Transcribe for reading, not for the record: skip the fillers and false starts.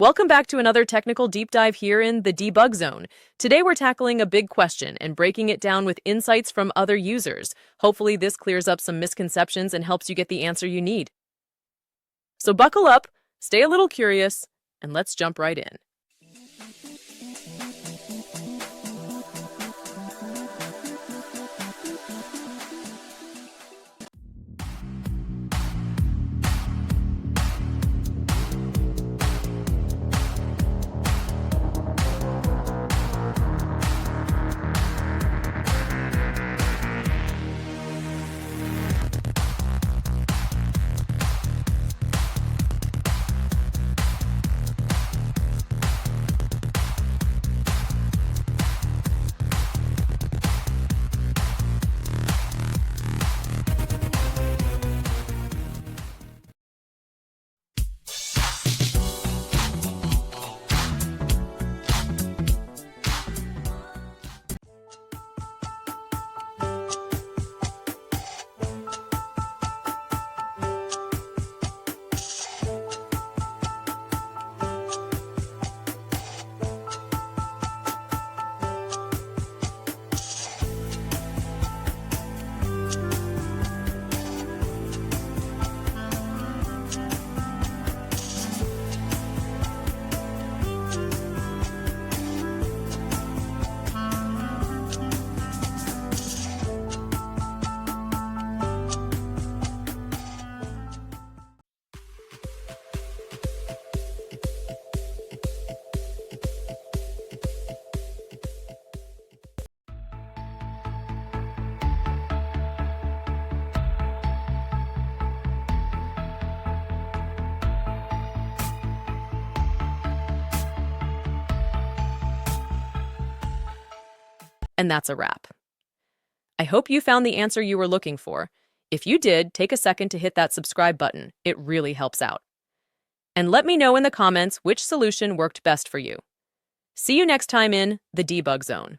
Welcome back to another technical deep dive here in the debug zone. Today we're tackling a big question and breaking it down with insights from other users. Hopefully this clears up some misconceptions and helps you get the answer you need. So buckle up, stay a little curious, and let's jump right in. And that's a wrap. I hope you found the answer you were looking for. If you did, take a second to hit that subscribe button. It really helps out. And let me know in the comments which solution worked best for you. See you next time in the debug zone.